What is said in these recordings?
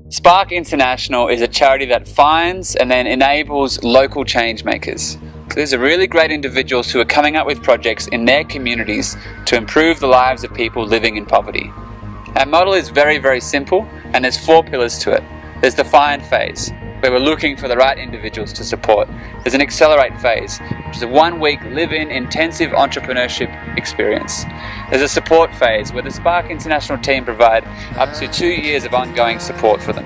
Spark International is a charity that finds and then enables local change makers. So these are really great individuals who are coming up with projects in their communities to improve the lives of people living in poverty. Our model is very, very simple, and there's 4 pillars to it. There's the find phase, where we're looking for the right individuals to support. There's an accelerate phase, which is a 1-week live-in intensive entrepreneurship experience. There's a support phase, where the Spark International team provide up to 2 years of ongoing support for them.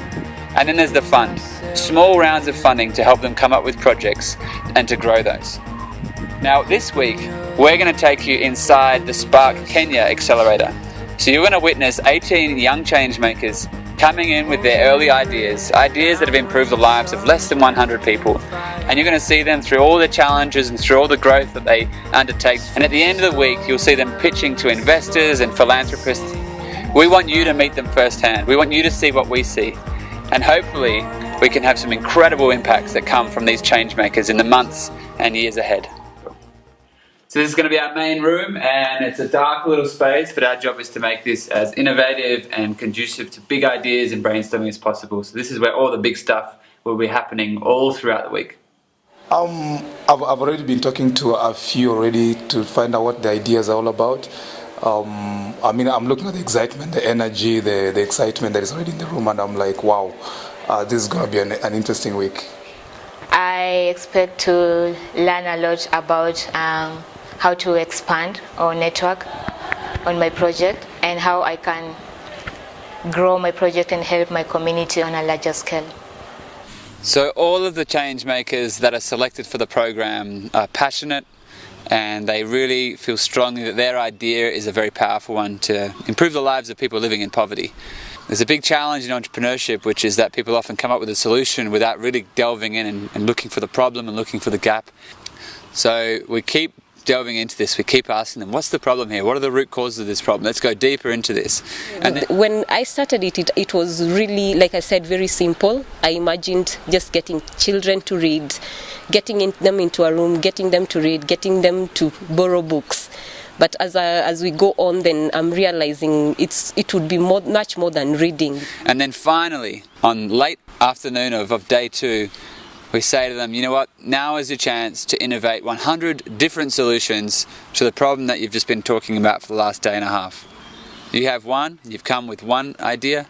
And then there's the fund, small rounds of funding to help them come up with projects and to grow those. Now this week, we're going to take you inside the Spark Kenya Accelerator. So you're going to witness 18 young change makers coming in with their early ideas that have improved the lives of less than 100 people. And you're going to see them through all the challenges and through all the growth that they undertake. And at the end of the week, you'll see them pitching to investors and philanthropists. We want you to meet them firsthand. We want you to see what we see. And hopefully, we can have some incredible impacts that come from these change makers in the months and years ahead. So this is going to be our main room, and it's a dark little space, but our job is to make this as innovative and conducive to big ideas and brainstorming as possible. So this is where all the big stuff will be happening all throughout the week. I've already been talking to a few already to find out what the ideas are all about. I'm looking at the excitement, the energy, the excitement that is already in the room, and I'm like, wow, this is going to be an interesting week. I expect to learn a lot about how to expand or network on my project and how I can grow my project and help my community on a larger scale. So all of the change makers that are selected for the program are passionate, and they really feel strongly that their idea is a very powerful one to improve the lives of people living in poverty. There's a big challenge in entrepreneurship, which is that people often come up with a solution without really delving in and looking for the problem and looking for the gap. So we keep delving into this, we keep asking them, what's the problem here? What are the root causes of this problem? Let's go deeper into this. And when I started it was really, like I said, very simple. I imagined just getting children to read, getting them into a room, getting them to read, getting them to borrow books. But as we go on, then I'm realizing it would be much more than reading. And then finally, on late afternoon of day 2, we say to them, you know what, now is your chance to innovate 100 different solutions to the problem that you've just been talking about for the last day and a half. You have one, you've come with one idea,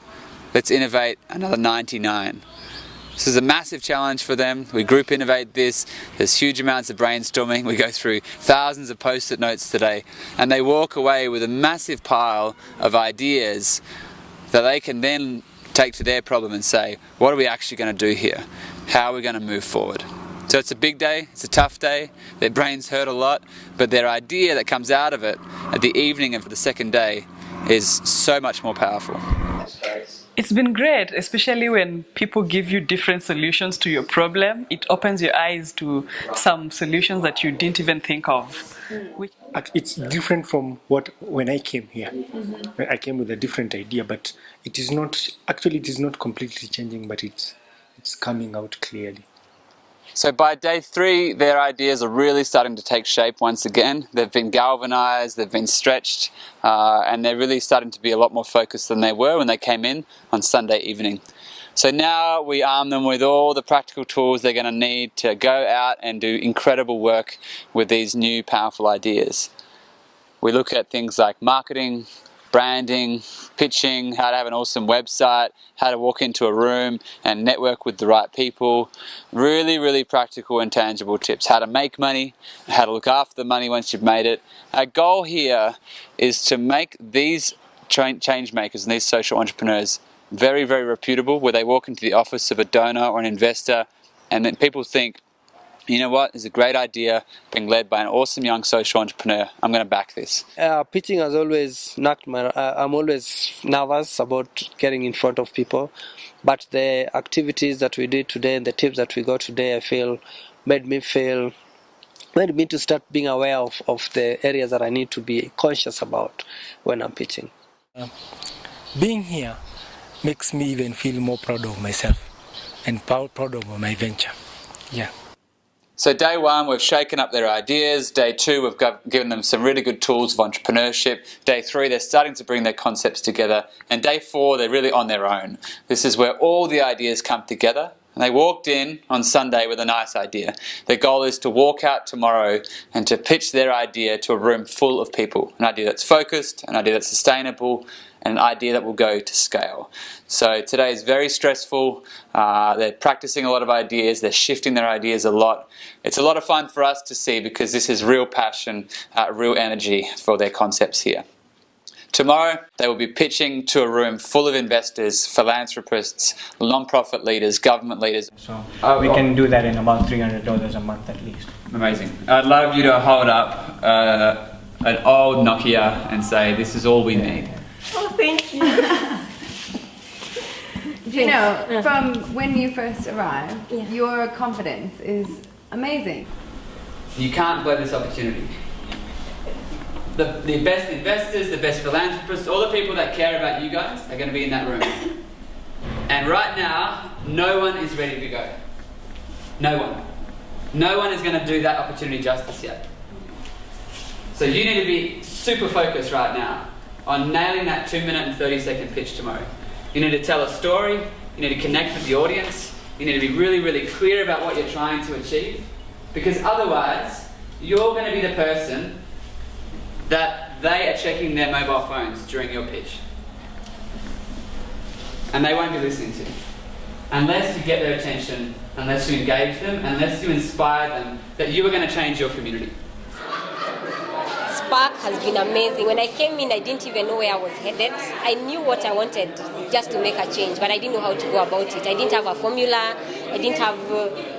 let's innovate another 99. This is a massive challenge for them. We group innovate this. There's huge amounts of brainstorming. We go through thousands of post-it notes today, and they walk away with a massive pile of ideas that they can then take to their problem and say, what are we actually going to do here? How are we going to move forward? So it's a big day, it's a tough day, their brains hurt a lot, but their idea that comes out of it at the evening of the second day is so much more powerful. It's been great, especially when people give you different solutions to your problem. It opens your eyes to some solutions that you didn't even think of. It's different from when I came here. I came with a different idea, but it is not completely changing, but it's coming out clearly. So by day 3, their ideas are really starting to take shape once again. They've been galvanized, they've been stretched, and they're really starting to be a lot more focused than they were when they came in on Sunday evening. So now we arm them with all the practical tools they're going to need to go out and do incredible work with these new powerful ideas. We look at things like marketing, branding, pitching, how to have an awesome website, how to walk into a room and network with the right people. Really, really practical and tangible tips. How to make money, how to look after the money once you've made it. Our goal here is to make these change makers and these social entrepreneurs very, very reputable, where they walk into the office of a donor or an investor and then people think, you know what, it's a great idea being led by an awesome young social entrepreneur. I'm going to back this. Pitching has always knocked I'm always nervous about getting in front of people. But the activities that we did today and the tips that we got today, I feel, made me to start being aware of the areas that I need to be conscious about when I'm pitching. Being here makes me even feel more proud of myself and proud of my venture. Yeah. So day one, we've shaken up their ideas. Day two, we've given them some really good tools of entrepreneurship. Day three, they're starting to bring their concepts together. And day four, they're really on their own. This is where all the ideas come together. And they walked in on Sunday with a nice idea. Their goal is to walk out tomorrow and to pitch their idea to a room full of people. An idea that's focused, an idea that's sustainable, and an idea that will go to scale. So today is very stressful. They're practicing a lot of ideas. They're shifting their ideas a lot. It's a lot of fun for us to see because this is real passion, real energy for their concepts here. Tomorrow, they will be pitching to a room full of investors, philanthropists, non-profit leaders, government leaders. So we can do that in about $300 a month at least. Amazing. I'd love you to hold up an old Nokia and say, this is all we need. Oh, thank you. You know, from when you first arrived, your confidence is amazing. You can't blow this opportunity. The best investors, the best philanthropists, all the people that care about you guys are going to be in that room. And right now, no one is ready to go. No one. No one is going to do that opportunity justice yet. So you need to be super focused right now on nailing that 2-minute and 30-second pitch tomorrow. You need to tell a story, you need to connect with the audience, you need to be really, really clear about what you're trying to achieve, because otherwise, you're going to be the person that they are checking their mobile phones during your pitch. And they won't be listening to you. Unless you get their attention, unless you engage them, unless you inspire them that you are going to change your community. Spark has been amazing. When I came in, I didn't even know where I was headed. I knew what I wanted just to make a change, but I didn't know how to go about it. I didn't have a formula. I didn't have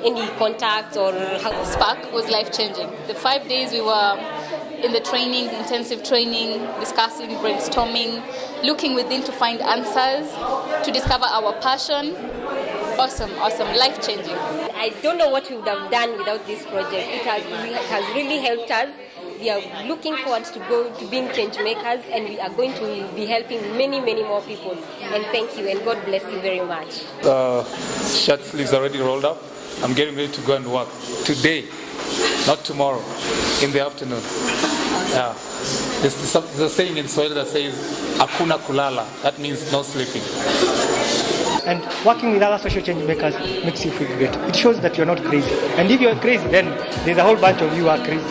any contacts or how. Spark was life-changing. The 5 days we were in the training, intensive training, discussing, brainstorming, looking within to find answers, to discover our passion. Awesome, life-changing. I don't know what we would have done without this project. It has really helped us. We are looking forward to go to being change makers, and we are going to be helping many, many more people. And thank you, and God bless you very much. Shirt sleeves already rolled up. I'm getting ready to go and work today, not tomorrow, in the afternoon. Yeah. There's a saying in Swahili that says, "Hakuna kulala." That means no sleeping. And working with other social change makers makes you feel great. It shows that you're not crazy. And if you're crazy, then there's a whole bunch of you who are crazy.